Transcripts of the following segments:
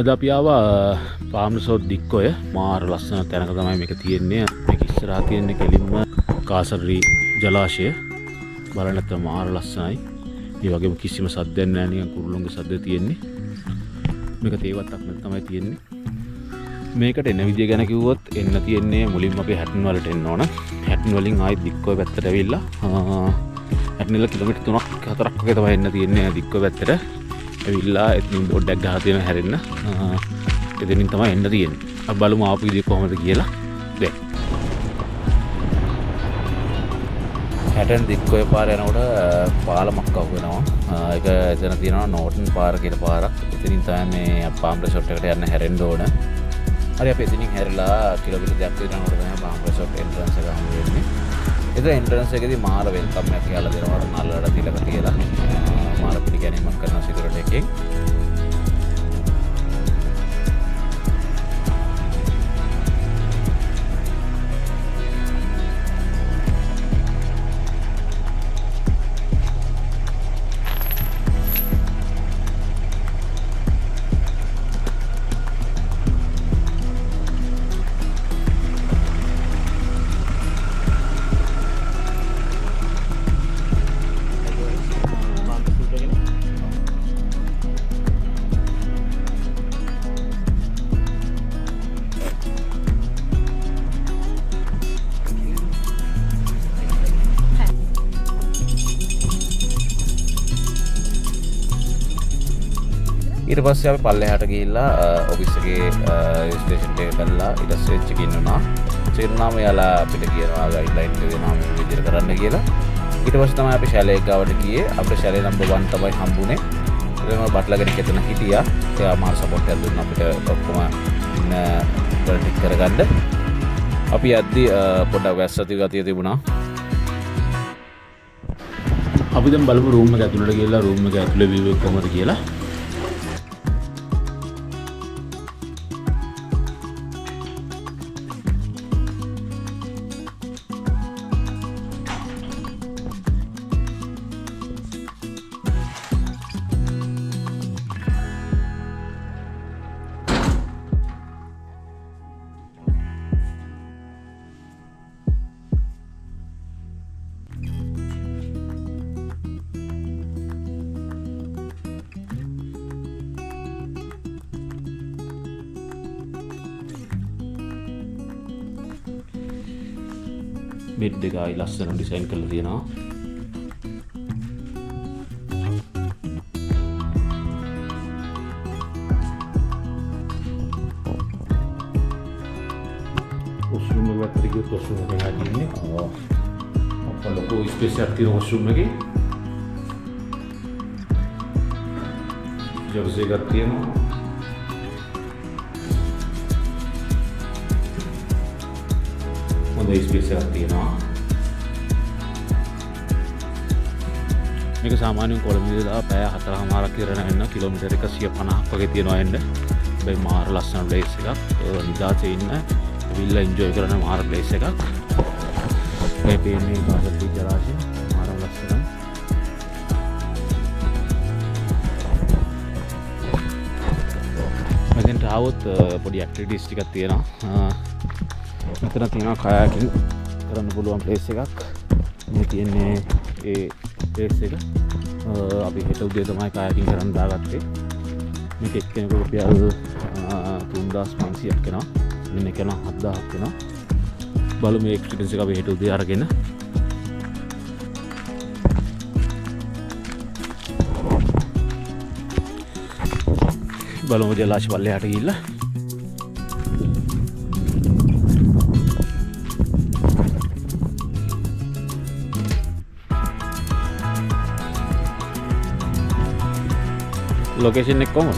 අද අපි ආවා පාම් රිසෝට් දික්කොය. මාර ලස්සන තැනක තමයි මේක තියෙන්නේ. මේක ඉස්සරහා තියෙන්නේ කෙලින්ම කාසරි ජලාශය. බලන්න නැත්නම් මාර ලස්සනයි. ඒ වගේම කිසිම සද්දයක් නැහැ, නිකන් කුරුල්ලුන්ගේ සද්ද තියෙන්නේ. මේක තේවත්තක් නැත් තමයි තියෙන්නේ. මේකට එන විදිය ගැන කිව්වොත් එන්න තියෙන්නේ මුලින්ම අපි හැටන් වලට එන්න ඕන. හැටන් වලින් ආයි දික්කොය පැත්තට ඇවිල්ලා හැටන් වල කිලෝමීටර් 3ක් 4ක් වගේ තමයි එන්න තියෙන්නේ දික්කොය පැත්තට. ඇවිල්ලා එතනින් බෝඩ් එකක් ගහලා තියෙනවා හැරෙන්න. එතනින් තමයි එන්න තියෙන්නේ. අපි බලමු ආපු විදිය කොහොමද කියලා. දැන් හැටන් දික්කොය පාර යනකොට පාලමක් අහු වෙනවා. ඒක එතන තියෙනවා නෝටන් පාර කියලා පාරක්. එතනින් තමයි මේ පාම් රිසෝට් එකට යන්න හැරෙන්න ඕන. හරි අපි එතනින් හැරිලා කිලෝමීටර් 2ක් විතර යනකොට තමයි පාම් රිසෝට් එන්ට්‍රන්ස් එක හමු වෙන්නේ. එතන එන්ට්‍රන්ස් එකේදී මාර වෙල්කම් එකක් කියලා දෙනවා නල්ලට තිලක තියලා. මාර පිළිගැනීමක් කරන සිකුරිටි එකෙන්. ඊට පස්සේ අපි පල්ලෙහාට ගිහිල්ලා ඔෆිස් එකේ රෙජිස්ට්‍රේෂන් එක කරලා ඊට පස්සේ චෙක් ඉන් වුණා. චෙක් ඉන් වුණාම යාලා අපිට කියනවා ගයිඩ්ලයින් එක දෙනවා මේ විදිහට කරන්න කියලා. ඊට පස්සේ තමයි අපි ශැලේ ගාවට ගියේ. අපේ ශැලේ නම්බර් 1 තමයි හම්බුනේ. ඒකම බට්ලා කෙනෙක් එතන හිටියා. එයා මාර සපෝට් එකක් දුන්නා අපිට ඔක්කොම ඉන්න වල ටික කරගන්න. අපි යද්දි පොඩ්ඩක් වැස්සති ගතිය තිබුණා. අපි දැන් බලමු රූම් එක ඇතුළට ගිහලා රූම් එක ඇතුළේ view එක කොහොමද කියලා. බෙඩ් එක ආයි ලස්සන ඩිසයින් කරලා තියෙනවා. වොෂ්රූම් එක පැත්තට ගියොත් වොෂ්රූම් එක හැදෙන්නේ. අපල ලොකු ස්පේස් එකක් තියෙන වොෂ්රූම් එකේ. ජොබ්ස් එකක් තියෙනවා. හොඳ ස්පේස් එකක් තියෙනවා. මේක සාමාන්‍යයෙන් කොළඹ ඉඳලා පැය 4:00මාරක් විතර යන කිලෝමීටර් 150ක් වගේ තියෙනවා එන්න. හැබැයි මාර ලස්සන ප්ලේස් එකක්. නිදාසේ ඉන්න විල්ලා එන්ජොයි කරන මාර ප්ලේස් එකක්. මේ පේන්නේ කාසරි ජලාශය මාර ලස්සනයි. මෙතෙන්ට ආවොත් පොඩි ඇක්ටිවිටීස් ටිකක් තියෙනවා. මෙතන තියෙනවා කයාකින් කරන්න පුළුවන් ප්ලේස් එකක්. මේ තියෙන්නේ ඒ ප්ලේස් එක. අපි හෙට උදේ තමයි කයාකින් කරන්න දාගත්තේ. මේක එක්කෙනෙකුට රුපියල් 3500ක් වෙනවා. මෙන්න එක නම් 7000ක් වෙනවා. බලමු මේ එක්ස්පීරියන්ස් එක අපි හෙට උදේ අරගෙන. බලමු ජලාශ පල්ලෙහාට ගිහිල්ලා. लोकेशन एक कौन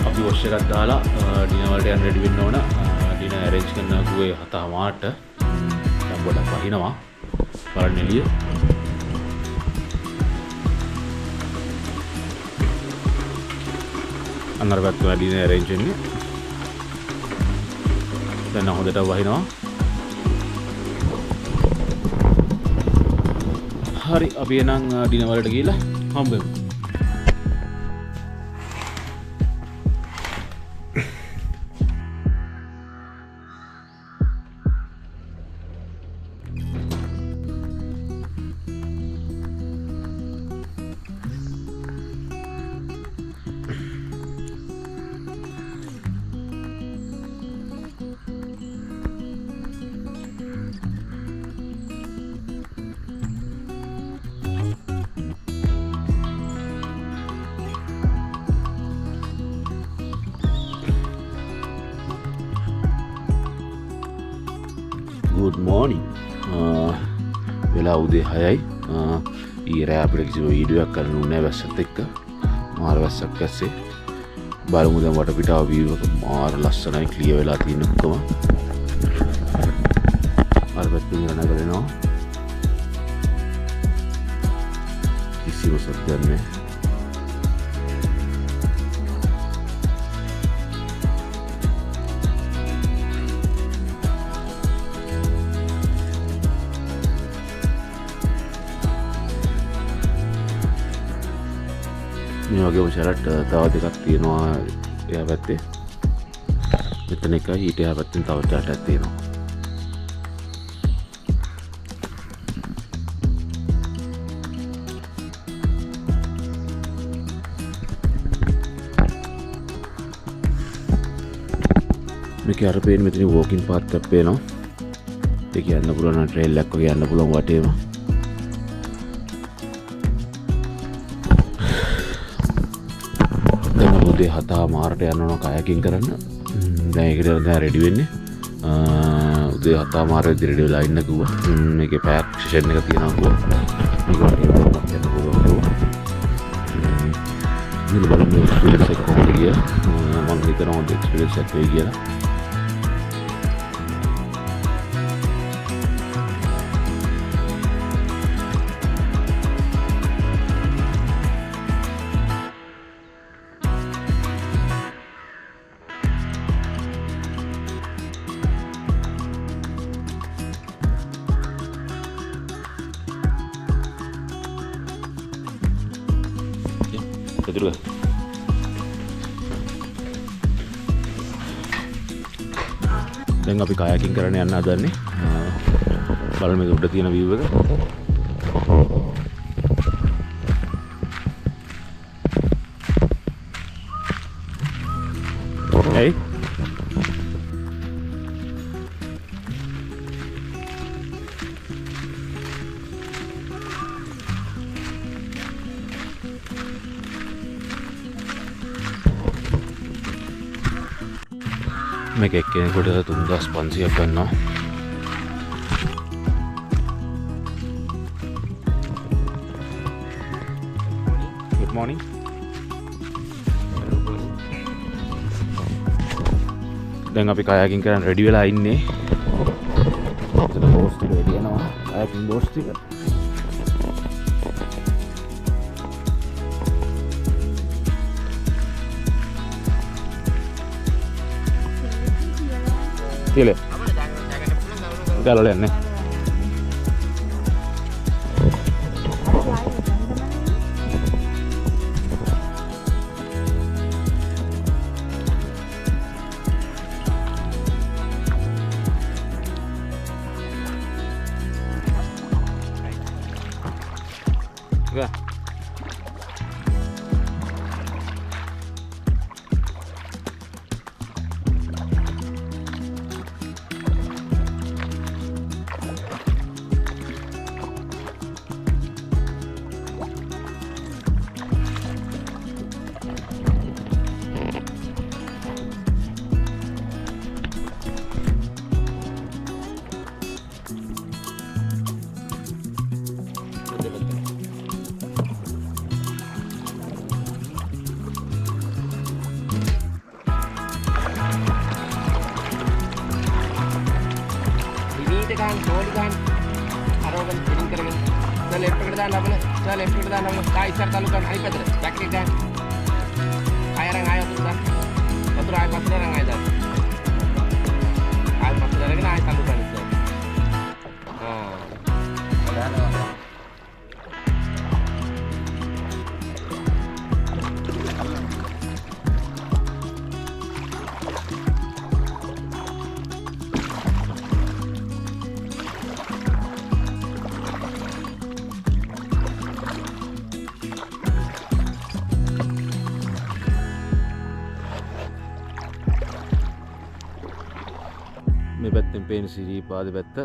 අපි වොෂ් එකක් දාලා ඩිනර් වලට යන්න රෙඩි වෙන්න ඕන. ඩිනර් ඇරේන්ජ් කරන්න ගුවේ 7:00ට දැන් පොඩක් වහිනවා. බලන්න එළිය. අnder පැත්තේ ඩිනර් ඇරේන්ජ් වෙන්නේ. දැන් හොඳට වහිනවා. හරි අපි එනම් ඩිනර් වලට ගිහලා හම්බෙමු. Good morning. වෙලා උදේ 6යි. ඊරෑ අපිට කිසිම වීඩියෝයක් කරන්න උන්නේ වැස්සත් එක්ක. මාර වැස්සක් ඇස්සේ. බලමු දැන් වටපිටාව view එක මාර ලස්සනයි ක්ලියර් වෙලා තියෙන ඔක්කොම. අර පැත්තෙන් නගලනවා. කිසිම සද්දයක් නැහැ. මේ වගේම ෂැලට් තව දෙකක් තියෙනවා එහා පැත්තේ. මෙතන එකයි ඊට එහා පැත්තෙන් තව ෂැලට් තියෙනවා. මේකේ අර පේන මෙතන වෝකින් පාත් එකක් පේනවා. ඒක යන්න පුළුවන් නම් ට්‍රේල් එකක් වගේ යන්න පුළුවන් වටේම. උදේ 7:00 යන්න ඕන කයකින් කරන්න. දැන් ඒකට දැන් රෙඩි වෙන්නේ. උදේ 7:00 ඉදිරියට රෙඩි වෙලා ඉන්න කිව්වා. මේකේ පැක් සෙෂන් එක තියෙනවා කිව්වා. මේක වගේ යන්න පුළුවන් කිව්වා. මේ බලන්න එක්ස්පීරියන්ස් එක කොහොමද කියලා. මම හිතනවා හොඳ එක්ස්පීරියන්ස් එකක් වෙයි කියලා. Kedua. දැන් අපි kayaking කරන්න යන්න හදන්නේ. බලන්න මේක උඩ තියෙන view එක. Hey. මේක එක්කෙනෙකුට 3500ක් ගන්නවා. Good morning. දැන් අපි kayaking කරන්න රෙඩි වෙලා ඉන්නේ. එතන බෝට් එක එළිය යනවා. kayaking බෝට් එක. Kile. Kalau lihat nih. Enggak. kan, roll kan. Arogan feeling කරගෙන. දැන් left එකට දාන්න අපල. දැන් left එකට දාන්න අපල. කායි ඉස්සර තල්ලු කරන්න අනිත් පැත්තට. back එක ගන්න. ආයෙ ආයෙ වතුර දාන්න. වතුර ආයෙ පස්සට අරන් ආයෙ දාන්න. ආයෙ පස්සට අරගෙන ආයෙ තල්ලු කරන්න ඉස්සර. දානවා. පේන සිරිපාද පැත්ත.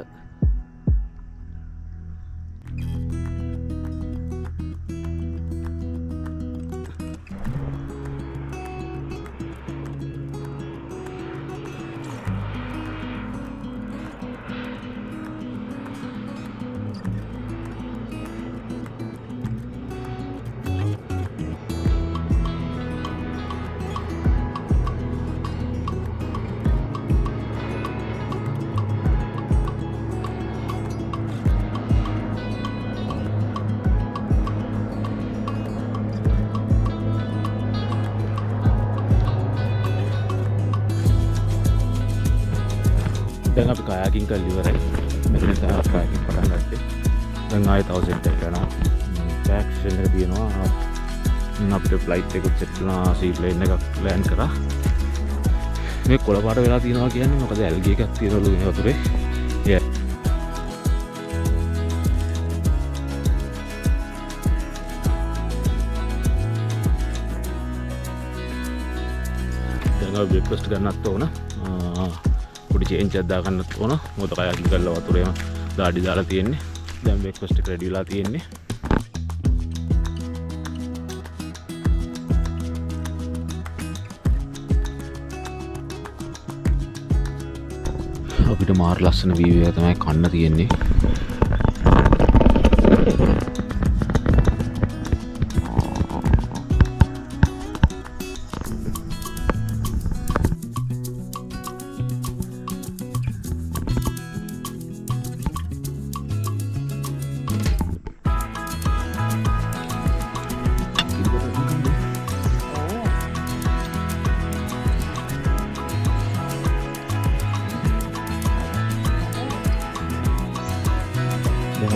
දැන් අපි කයාකින් කරලා ඉවරයි. මෙතන තමයි කයාකින් පටන් ගත්තේ. දැන් ආයෙත් තව සෙට් එකක් කරනවා. ටැක්ෂන් එක තියෙනවා. අපිට ෆ්ලයිට් එකකුත් සෙට් වුණා. සී ප්ලේන් එකක් ලෑන්ඩ් කරා. මේ කොළ පාට වෙලා තියෙනවා කියන්නේ මොකද ඇල්ගි එකක් තියෙනවලු මේ වතුරේ. දැන් අපි බ්‍රේක්ෆාස්ට් ගන්නත් ඕන. පොඩි චේන්ජ් එකක් දාගන්නත් ඕන. මොකද කයාකින් කරලා වතුරේම දාඩි දාලා තියෙන්නේ. දැන් බ්‍රේක්ෆාස්ට් එක රෙඩි වෙලා තියෙන්නේ. අපිට මාර ලස්සන වීව් එක තමයි කන්න තියෙන්නේ.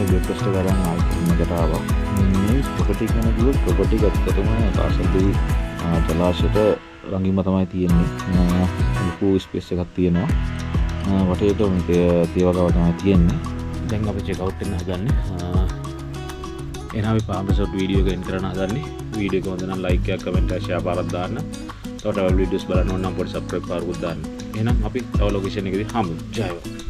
බ්‍රේක්ෆාස්ට් කරන් ආයෙත් ආවා. මේ ප්‍රොපර්ටි ගැන කිව්වොත් ප්‍රොපර්ටි ගත්තටම කාසල්දී ජලාශයට ළඟින්ම තමයි තියෙන්නේ. ලොකු ස්පේස් එකක් තියෙනවා. වටේට මේ තේවගාව තමයි තියෙන්නේ. දැන් අපි චෙක් අවුට් වෙන්න හදන්නේ. එහෙනම් අපි පාම් රිසෝට් වීඩියෝ එක එන් කරන්න හදන්නේ. වීඩියෝ එක හොඳ නම් ලයික් එකක් කමෙන්ට් එකක් ෂෙයා පාරක් දාන්න. තව වීඩියෝස් බලන්න ඕන නම් පොඩි සබ්ස්ක්‍රයිබ් පාරකුත් දාන්න. එහෙනම් අපි තව ලොකේෂන් එකකදී හම්බෙමු. ජය වේවා.